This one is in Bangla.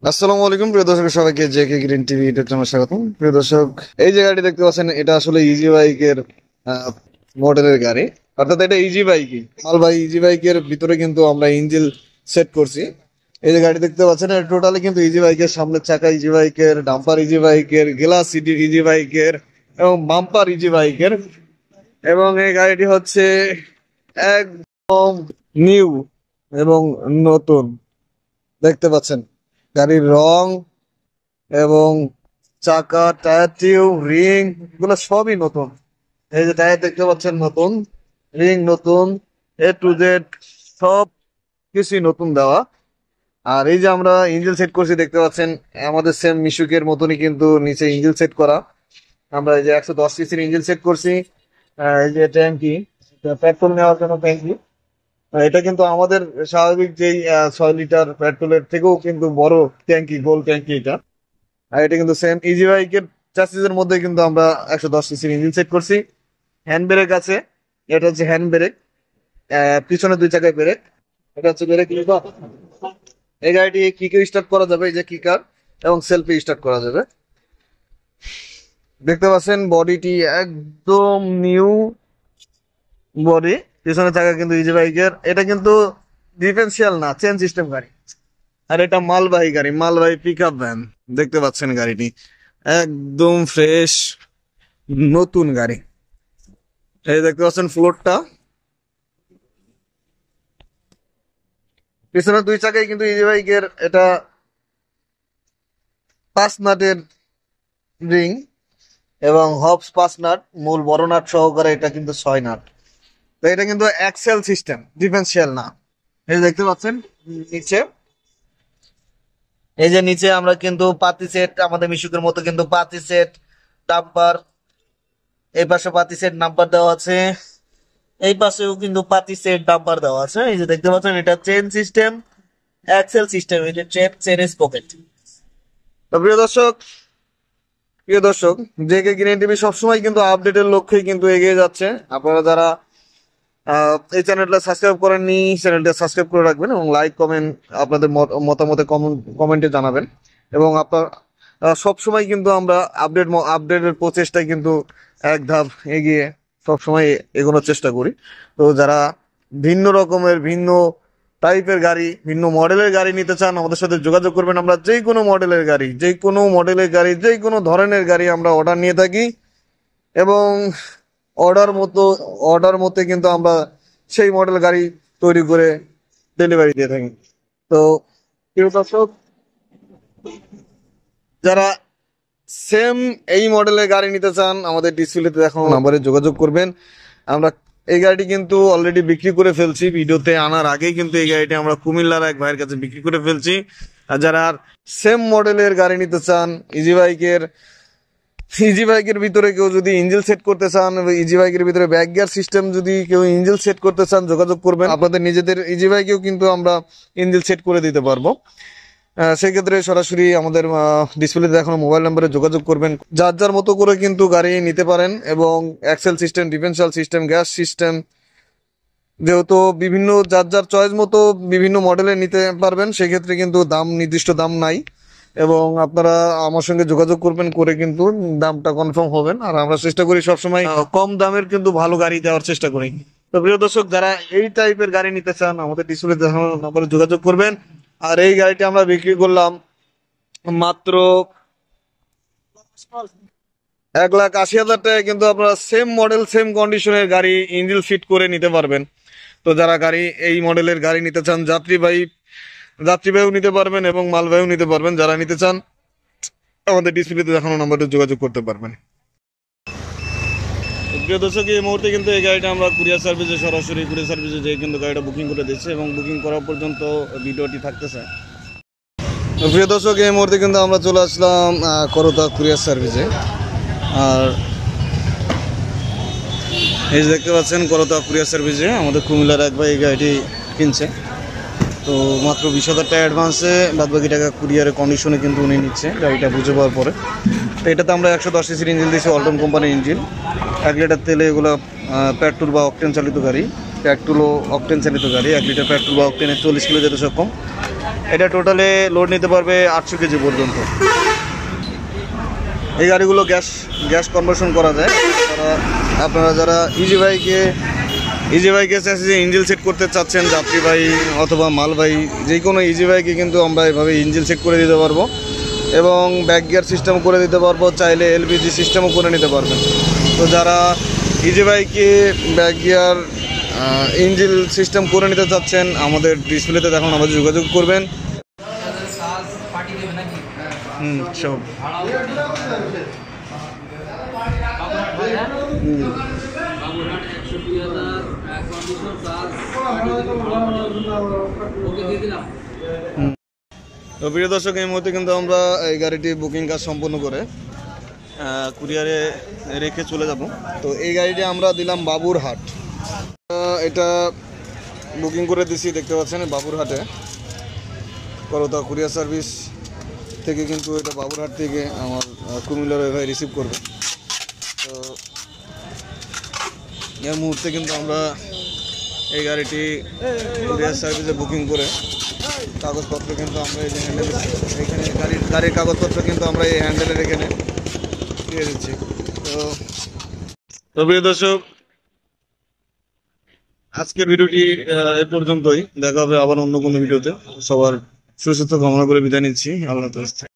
আসসালামু আলাইকুম প্রিয় দর্শক, সবাইকে জেকে গ্রিন টিভি ইউটিউব চ্যানেলে স্বাগতম। প্রিয় দর্শক, এই যে গাড়িটি দেখতে পাচ্ছেন এটা আসলে ইজি বাইকের মডেলের গাড়ি, অর্থাৎ এটা ইজি বাইকই মাল ভাই। ইজি বাইকের ভিতরে কিন্তু আমরা ইঞ্জিন সেট করছি। এই যে গাড়ি দেখতে পাচ্ছেন এটা টোটালি কিন্তু ইজি বাইকের, সামনের চাকা ইজি বাইকের, ডাম্পার ইজি বাইকের, গ্লাস সিটি ইজি বাইকের এবং বাম্পার ইজি বাইকের। এবং এই গাড়িটি হচ্ছে একদম নিউ এবং নতুন। দেখতে পাচ্ছেন গাড়ির রং এবং চাকা, টায়ার টিউব, রিং এগুলো সবই নতুন। এই যে টায়ার দেখতে পাচ্ছেন নতুন, রিং নতুন, A to Z সব কিছুই নতুন দেওয়া। আর এই যে আমরা ইঞ্জিন সেট করছি দেখতে পাচ্ছেন, আমাদের সেম মিশুকের মতনই কিন্তু নিচে ইঞ্জিন সেট করা। আমরা এই যে 110 সিসির ইঞ্জিন সেট করছি। এই যে ট্যাঙ্কি, পেট্রোল নেওয়ার জন্য ট্যাঙ্কি। এটা কিন্তু আমাদের স্বাভাবিক যেই 6 লিটার পেট্রোলের থেকেও কিন্তু বড় ট্যাঙ্কি, গোল ট্যাঙ্কি এটা। আর এটা কিন্তু সেম ইজি বাইকের চাসিসের মধ্যে কিন্তু আমরা 110 সিসির ইঞ্জিন সেট করছি। হ্যান্ড ব্রেক আছে, এটা হচ্ছে হ্যান্ড ব্রেক, পিছনে 2 চাকায় ব্রেক। এটা হচ্ছে ব্রেক লিভার। এই গাড়িটি কিকে স্টার্ট করা যাবে, এই যে কিকার, এবং সেলফি স্টার্ট করা যাবে। দেখতে পাচ্ছেন বডিটি একদম নিউ বডি। পিছনে চাকা কিন্তু ইজি বাইকের, এটা কিন্তু ডিফারেন্সিয়াল না, চেন সিস্টেম গাড়ি। আর এটা মালবাহী গাড়ি, মালবাহী পিক আপ ভ্যান। দেখতে পাচ্ছেন গাড়িটি একদম ফ্রেশ নতুন গাড়ি। এই দেখতে পাচ্ছেন ফ্লোরটা, পিছনে 2 চাকায় কিন্তু ইজি বাইকের। এটা 5 নাটের রিং এবং হবস 5 নাট, মূল বড় নাট সহকারে এটা কিন্তু 6 নাট। তো এটা কিন্তু অ্যাক্সেল সিস্টেম, ডিফারেন্সিয়াল না। এই যে দেখতে পাচ্ছেন নিচে, এই যে নিচে আমরা কিন্তু পাতি সেট, আমাদের মিশুকের মতো কিন্তু পাতি সেট ডাম্পার, এই পাশে পাতি সেট নাম্বার দেওয়া আছে, এই পাশেও কিন্তু পাতি সেট ডাম্পার দেওয়া আছে। এই যে দেখতে পাচ্ছেন এটা চেন সিস্টেম, অ্যাক্সেল সিস্টেম, এই যে চেন পকেট। তো প্রিয় দর্শক জেকে গ্রিন টিভি সবসময় কিন্তু আপডেটের লক্ষ্যেই কিন্তু এগিয়ে যাচ্ছে। আপনারা যারা এই চ্যানেলটা সাবস্ক্রাইব করেননি, চ্যানেলটা সাবস্ক্রাইব করে রাখবেন এবং লাইক কমেন্ট আপনাদের মতামতে কমেন্টে জানাবেন। এবং আপনার সবসময় কিন্তু আমরা আপডেটের প্রচেষ্টায় কিন্তু এক ধাপ এগিয়ে সবসময় এগোনোর চেষ্টা করি। তো যারা ভিন্ন রকমের, ভিন্ন টাইপের গাড়ি, ভিন্ন মডেলের গাড়ি নিতে চান আমাদের সাথে যোগাযোগ করবেন। আমরা যে কোনো মডেলের গাড়ি, যে কোনো ধরনের গাড়ি আমরা অর্ডার নিয়ে থাকি এবং অর্ডার মতে কিন্তু আমরা সেই মডেল গাড়ি তৈরি করে ডেলিভারি দিয়ে থাকি। তো প্রিয় দর্শক, যারা সেম এই মডেলের গাড়ি নিতে চান আমাদের ডিসপ্লেতে দেখানো নাম্বারে যোগাযোগ করবেন। আমরা এই গাড়িটি কিন্তু অলরেডি বিক্রি করে ফেলছি, ভিডিওতে আনার আগেই কিন্তু এই গাড়িটি আমরা কুমিল্লার এক ভাইয়ের কাছে বিক্রি করে ফেলছি। আর যারা সেম মডেলের গাড়ি নিতে চান, ইজি বাইকের ভিতরে কেউ যদি ইঞ্জিন সেট করতে চান, ইজি বাইকের ভিতরে ব্যাক গিয়ার সিস্টেম যদি কেউ ইঞ্জিন সেট করতে চান যোগাযোগ করবেন। আপনাদের নিজেদের ইজি বাইকেও কিন্তু আমরা ইঞ্জিন সেট করে দিতে পারবো। সেক্ষেত্রে সরাসরি আমাদের ডিসপ্লেতে দেখানো মোবাইল নাম্বারে যোগাযোগ করবেন। যার যার মতো করে কিন্তু গাড়ি নিতে পারেন এবং axle system, differential system, gas system, যেহেতু বিভিন্ন যার যার চয়েস মতো বিভিন্ন মডেলের নিতে পারবেন। সেক্ষেত্রে কিন্তু নির্দিষ্ট দাম নাই এবং আপনারা আমার সঙ্গে যোগাযোগ করবেন, করে কিন্তু দামটা কনফার্ম হবেন। আর আমরা চেষ্টা করি সবসময় কম দামের কিন্তু ভালো গাড়ি দেওয়ার চেষ্টা করি। তো প্রিয় দর্শক, যারা এই টাইপের গাড়ি নিতে চান আমাদের ডিসপ্লে দেখানো নাম্বারে যোগাযোগ করবেন। আর এই গাড়িটি আমরা বিক্রি করলাম মাত্র 1,80,000 টাকায়, কিন্তু আপনারা সেম মডেল সেম কন্ডিশনের গাড়ি ইঞ্জিন ফিট করে নিতে পারবেন। তো যারা এই মডেলের গাড়ি নিতে চান, যাত্রীবাহীও নিতে পারবেন এবং মালবাহীও নিতে পারবেন। যারা নিতে চান আমাদের ডিসপ্লেতে দেখানো নাম্বারে যোগাযোগ করতে পারবেন। প্রিয় দর্শক, এই মুহূর্তে কিন্তু এই গাড়িটা আমরা সরাসরি কুরিয়ার সার্ভিসে যেয়ে কিন্তু গাড়িটা বুকিং করে দিচ্ছি এবং বুকিং করা পর্যন্ত ভিডিওটি থাকতেছে। প্রিয় দর্শক, এই মুহূর্তে কিন্তু আমরা চলে আসলাম করতা কুরিয়ার সার্ভিসে। আর এই যে দেখতে পাচ্ছেন করতা কুরিয়ার সার্ভিসে আমাদের কুমিল্লার এক ভাই এই গাড়িটি কিনছে। তো মাত্র 20,000 টাকা অ্যাডভান্সে, বাদবাকি টাকা কুরিয়ারের কন্ডিশনে কিন্তু উনি নিচ্ছে গাড়িটা বুঝে পাওয়ার পরে। তো এটাতে আমরা 110 সিসির ইঞ্জিন দিয়েছি, অল্টন কোম্পানির ইঞ্জিন। 1 লিটার তেলে এগুলো পেট্রোল বা অকটেন চালিত গাড়ি, 1 লিটার পেট্রোল বা অকটেনে 40 কিলো যেতে সক্ষম। এটা টোটালে লোড নিতে পারবে 800 কেজি পর্যন্ত। এই গাড়িগুলো গ্যাস গ্যাস কনভার্সন করা যায়। আপনারা যারা ইজি বাইকে যে ইঞ্জিন সেট করতে চাচ্ছেন, যাত্রীবাহী অথবা মালবাহী যে কোনো ইজি বাইকে কিন্তু আমরা এভাবে ইঞ্জিন সেট করে দিতে পারবো এবং ব্যাক গিয়ার সিস্টেম করে দিতে পারবো, চাইলে এলপিজি সিস্টেমও করে নিতে পারবেন। তো যারা ইজি বাইকে ব্যাক গিয়ার ইঞ্জিন সিস্টেম করে নিতে চাচ্ছেন, আমাদের ডিসপ্লেতে দেখুন, আমাদের যোগাযোগ করবেন। সব তো প্রিয় দর্শক, এই মুহূর্তে কিন্তু আমরা এই গাড়িটি বুকিং কাজ সম্পন্ন করে কুরিয়ারে রেখে চলে যাব। তো এই গাড়িটি আমরা দিলাম বাবুরহাট। এটা বুকিং করে দিছি, দেখতে পাচ্ছেন বাবুরহাটে করতা কুরিয়ার সার্ভিস থেকে কিন্তু এটা বাবুরহাট থেকে আমার কুমিল্লার ভাই রিসিভ করবে। তো এই মুহূর্তে কিন্তু আমরা এই গাড়িটি কুরিয়ার সার্ভিসে বুকিং করে কাগজপত্র কিন্তু আমরা এই যে হ্যান্ডেল এখানে গাড়ির কাগজপত্র কিন্তু আমরা এই হ্যান্ডেলের এখানে দিয়ে দিচ্ছি। তো প্রিয় দর্শক, আজকের ভিডিওটি এ পর্যন্তই। দেখা হবে আবার অন্য কোনো ভিডিওতে। সবার সুস্বাস্থ্য কামনা করে বিদায় নিচ্ছি। আল্লাহ হাফেজ।